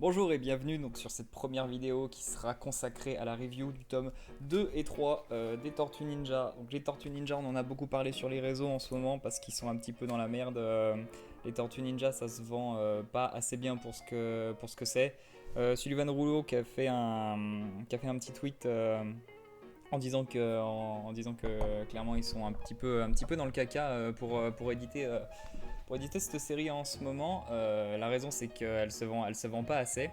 Bonjour et bienvenue donc sur cette première vidéo qui sera consacrée à la review du tome 2 et 3 des Tortues Ninja. Donc les Tortues Ninja, on en a beaucoup parlé sur les réseaux en ce moment parce qu'ils sont un petit peu dans la merde. Les Tortues Ninja, ça se vend pas assez bien pour ce que c'est. Sullivan Rouleau qui a fait un petit tweet en disant que clairement ils sont un petit peu dans le caca pour éditer cette série en ce moment. La raison c'est elle se vend pas assez.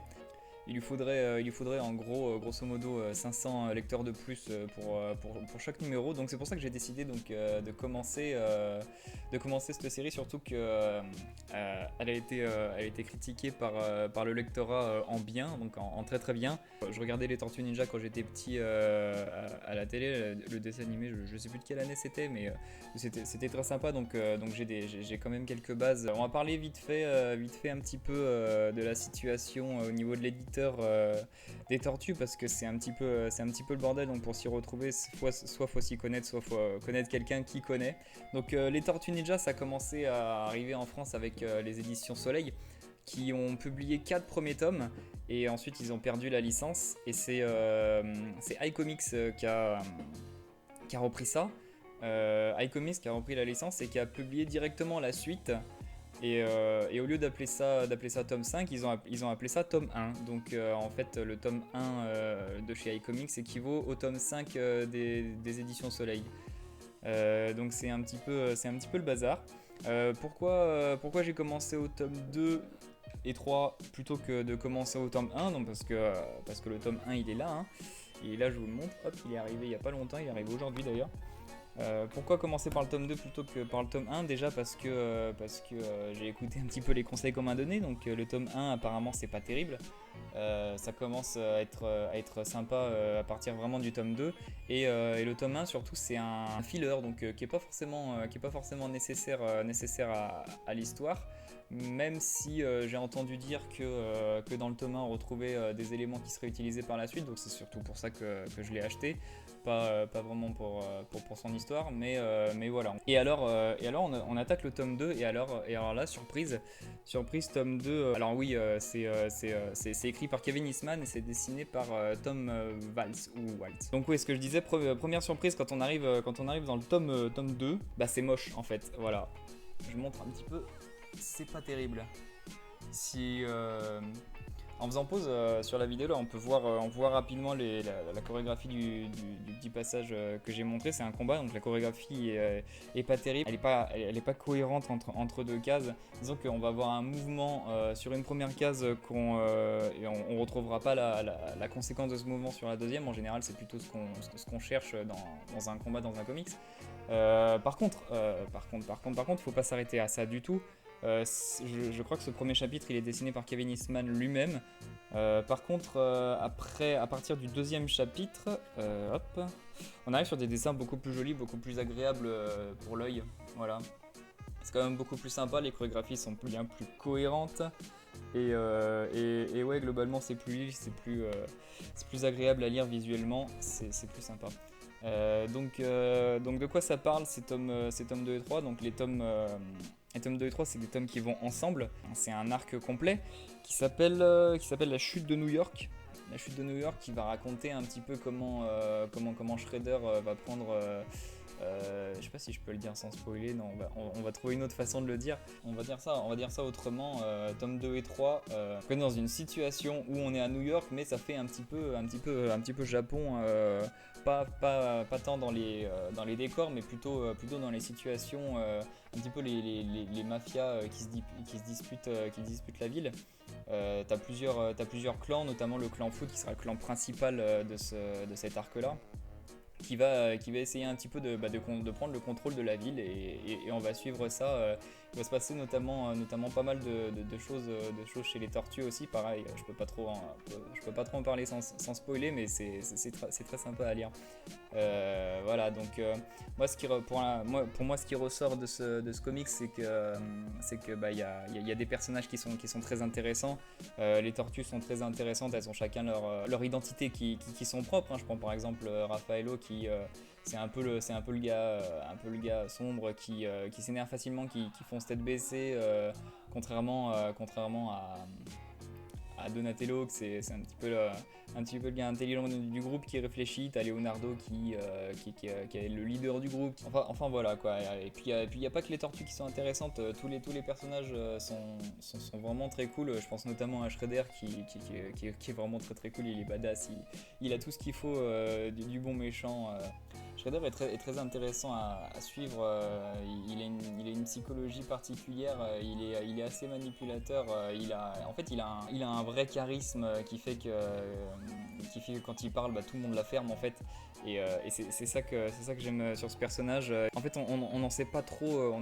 Il lui faudrait en gros, grosso modo, 500 lecteurs de plus pour chaque numéro. Donc c'est pour ça que j'ai décidé de commencer cette série, surtout que elle a été critiquée par le lectorat en bien, donc en très très bien. Je regardais les Tortues Ninja quand j'étais petit à la télé, le dessin animé, je sais plus de quelle année c'était, mais c'était très sympa, donc j'ai quand même quelques bases. On va parler vite fait un petit peu de la situation au niveau de l'éditeur des tortues parce que c'est un petit peu le bordel. Donc pour s'y retrouver, soit faut s'y connaître, soit faut connaître quelqu'un qui connaît. Donc les Tortues Ninja, ça a commencé à arriver en France avec les éditions Soleil qui ont publié 4 premiers tomes et ensuite ils ont perdu la licence et c'est iComics qui a repris ça. iComics qui a repris la licence et qui a publié directement la suite. Et au lieu d'appeler ça tome 5, ils ont appelé ça tome 1. Donc en fait, le tome 1 de chez iComics équivaut au tome 5 des éditions Soleil. Donc c'est un petit peu le bazar. Pourquoi j'ai commencé au tome 2 et 3 plutôt que de commencer au tome 1? Donc parce que le tome 1 il est là, hein. Et là je vous le montre, hop, il est arrivé il n'y a pas longtemps, il est arrivé aujourd'hui d'ailleurs. Pourquoi commencer par le tome 2 plutôt que par le tome 1? Déjà parce que j'ai écouté un petit peu les conseils qu'on m'a donnés. Donc le tome 1 apparemment c'est pas terrible. Ça commence à être sympa à partir vraiment du tome 2. Et le tome 1 surtout c'est un filler donc qui est pas forcément nécessaire à l'histoire. Même si j'ai entendu dire que dans le tome 1 on retrouvait des éléments qui seraient utilisés par la suite. Donc c'est surtout pour ça que je l'ai acheté. Pas vraiment pour son histoire, mais voilà. Et alors on attaque le tome 2, et alors là, surprise tome 2. Alors oui, c'est écrit par Kevin Eastman et c'est dessiné par Tom Waltz ou Waltz. Donc oui, ce que je disais, première surprise quand on arrive dans le tome 2, bah c'est moche en fait, voilà. Je montre un petit peu, c'est pas terrible. Si, en faisant pause sur la vidéo, là, on peut voir rapidement la chorégraphie du petit passage que j'ai montré. C'est un combat, donc la chorégraphie est pas terrible. Elle est pas cohérente entre deux cases. Disons qu'on va avoir un mouvement sur une première case et on retrouvera pas la conséquence de ce mouvement sur la deuxième. En général, c'est plutôt ce qu'on cherche dans un combat, dans un comics. Par contre, faut pas s'arrêter à ça du tout. Je crois que ce premier chapitre il est dessiné par Kevin Eastman lui-même. Par contre, après, à partir du deuxième chapitre, hop, on arrive sur des dessins beaucoup plus jolis, beaucoup plus agréables pour l'œil. Voilà. C'est quand même beaucoup plus sympa, les chorégraphies sont bien plus cohérentes. Et ouais, globalement, c'est plus lisse, c'est plus agréable à lire visuellement, c'est plus sympa. Donc de quoi ça parle ces tomes 2 et 3? Donc les tomes 2 et 3, c'est des tomes qui vont ensemble. C'est un arc complet qui s'appelle La chute de New York. La chute de New York qui va raconter un petit peu comment Shredder va prendre... je sais pas si je peux le dire sans spoiler, non, on va trouver une autre façon de le dire. On va dire ça autrement. Tome 2 et 3, on est dans une situation où on est à New York, mais ça fait un petit peu Japon, pas tant dans les décors, mais plutôt dans les situations, un petit peu les mafias qui se disputent la ville. T'as plusieurs clans, notamment le clan Foot qui sera le clan principal de cet arc-là qui va essayer un petit peu de prendre le contrôle de la ville et on va suivre ça. Il va se passer notamment pas mal de choses chez les tortues aussi. Pareil, je peux pas trop en parler sans spoiler, mais c'est très sympa à lire. Voilà, donc moi, pour moi, ce qui ressort de ce comic, c'est que y a des personnages qui sont très intéressants. Les tortues sont très intéressantes, elles ont chacun leur identité qui sont propres, hein. Je prends par exemple Raffaello qui c'est un peu le gars sombre qui s'énerve facilement, qui fonce tête baissée, contrairement à Donatello, que c'est un petit peu le gars intelligent du groupe qui réfléchit. T'as Leonardo qui est le leader du groupe. Enfin voilà quoi. Et puis il n'y a pas que les tortues qui sont intéressantes. Tous les personnages sont vraiment très cool. Je pense notamment à Shredder qui est vraiment très très cool. Il est badass. Il a tout ce qu'il faut du bon méchant. Shredder est très intéressant à suivre. Il a une psychologie particulière. Il est assez manipulateur. Il a un vrai charisme qui fait que quand il parle, tout le monde la ferme en fait. Et c'est ça que j'aime sur ce personnage. En fait, on n'en sait pas trop,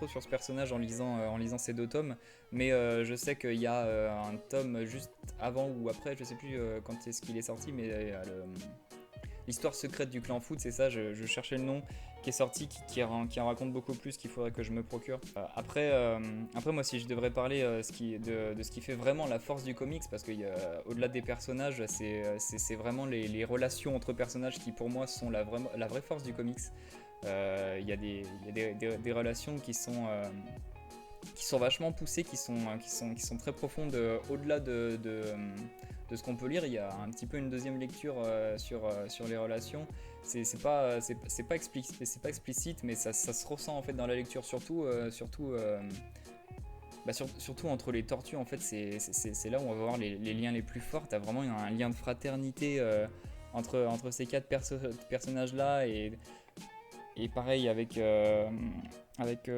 sur ce personnage en lisant ces 2 tomes. Mais je sais qu'il y a un tome juste avant ou après, je sais plus quand est-ce qu'il est sorti, mais l'histoire secrète du clan Foot, c'est ça, je cherchais le nom, qui est sorti, qui en raconte beaucoup plus, qu'il faudrait que je me procure. Après, moi, si je devrais parler de ce qui fait vraiment la force du comics, parce qu'au-delà des personnages, c'est vraiment les relations entre personnages qui, pour moi, sont la vraie force du comics. Il y a des relations qui sont vachement poussées, qui sont très profondes, au-delà de ce qu'on peut lire. Il y a un petit peu une deuxième lecture sur les relations. C'est pas explicite, mais ça se ressent en fait dans la lecture, surtout entre les tortues. En fait, c'est là où on va voir les liens les plus forts. T'as vraiment un lien de fraternité entre ces 4 personnages là, et pareil avec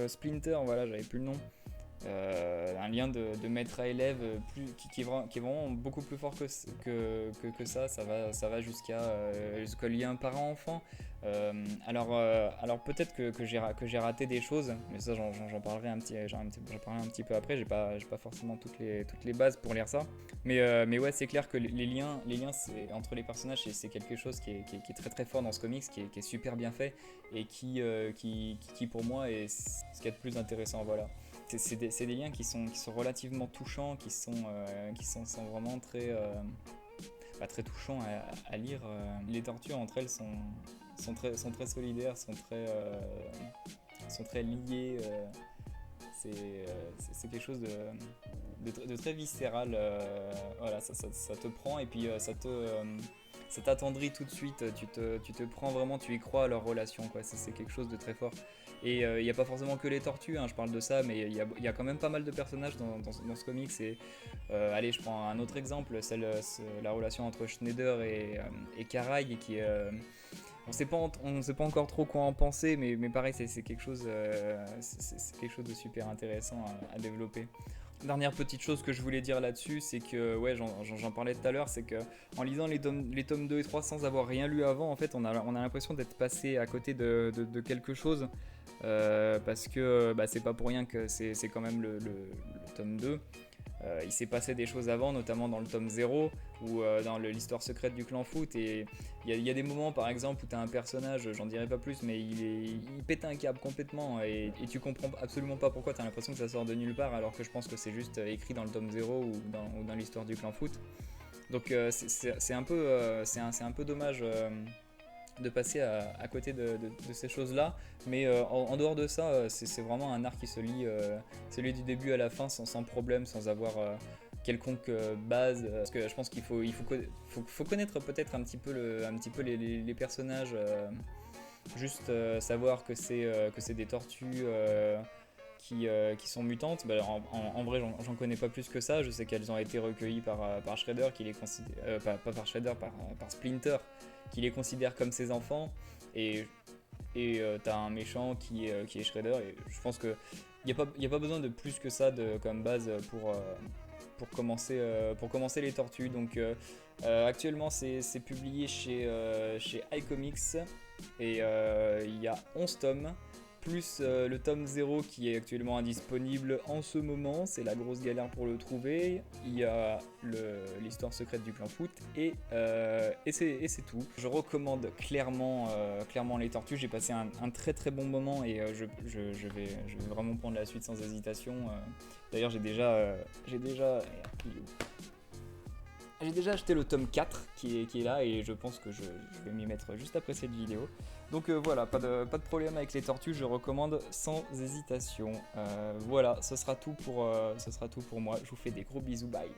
Splinter, voilà, j'avais plus le nom. Un lien de maître à élève qui est vraiment beaucoup plus fort que ça. Ça va jusqu'au lien parent-enfant. Alors peut-être que j'ai raté des choses, mais ça j'en parlerai un petit peu après. J'ai pas forcément toutes les bases pour lire ça, mais ouais, c'est clair que les liens entre les personnages, c'est quelque chose qui est très très fort dans ce comics, qui est super bien fait, et qui pour moi est ce qu'il y a de plus intéressant. Voilà. C'est des liens qui sont relativement touchants, qui sont vraiment très touchants à lire. Les tortues entre elles sont très solidaires, sont très liées. C'est quelque chose de très viscéral. Voilà, ça te prend, et puis ça t'attendrit tout de suite. Tu te prends vraiment, tu y crois à leur relation, quoi. C'est quelque chose de très fort. Et il n'y a pas forcément que les tortues, je parle de ça, mais il y a quand même pas mal de personnages dans ce comics. Allez, je prends un autre exemple, la relation entre Schneider et Karai, qui on ne sait pas encore trop quoi en penser, mais pareil, c'est quelque chose de super intéressant à développer. Dernière petite chose que je voulais dire là-dessus, c'est que, ouais, j'en parlais tout à l'heure, c'est que en lisant les tomes 2 et 3 sans avoir rien lu avant, en fait, on a l'impression d'être passé à côté de quelque chose. Parce que c'est pas pour rien que c'est quand même le tome 2. Il s'est passé des choses avant, notamment dans le tome 0 ou dans l'histoire secrète du clan Foot, et il y a des moments par exemple où tu as un personnage, j'en dirai pas plus, mais il pète un câble complètement, et tu comprends absolument pas pourquoi. Tu as l'impression que ça sort de nulle part, alors que je pense que c'est juste écrit dans le tome 0 ou dans l'histoire du clan Foot. Donc c'est un peu dommage de passer à côté de ces choses-là, mais en dehors de ça, c'est vraiment un art qui se lit du début à la fin sans problème, sans avoir quelconque base, parce que je pense qu'il faut connaître peut-être un petit peu les personnages, juste savoir que c'est des tortues qui sont mutantes. En vrai, j'en connais pas plus que ça. Je sais qu'elles ont été recueillies par Shredder, qui les considère, pas par Shredder, par Splinter, qui les considère comme ses enfants. Et t'as un méchant qui est Shredder. Et je pense que y a pas besoin de plus que ça comme base pour commencer les tortues. Donc actuellement, c'est publié chez iComics, et il y a 11 tomes. Plus le tome 0 qui est actuellement indisponible en ce moment, c'est la grosse galère pour le trouver. Il y a l'histoire secrète du clan Foot, et c'est tout. Je recommande clairement les tortues. J'ai passé un très très bon moment, et je vais vraiment prendre la suite sans hésitation. D'ailleurs, j'ai déjà acheté le tome 4 qui est là, et je pense que je vais m'y mettre juste après cette vidéo. Donc voilà, pas de problème avec les tortues, je recommande sans hésitation. Voilà, ce sera tout pour moi. Je vous fais des gros bisous, bye.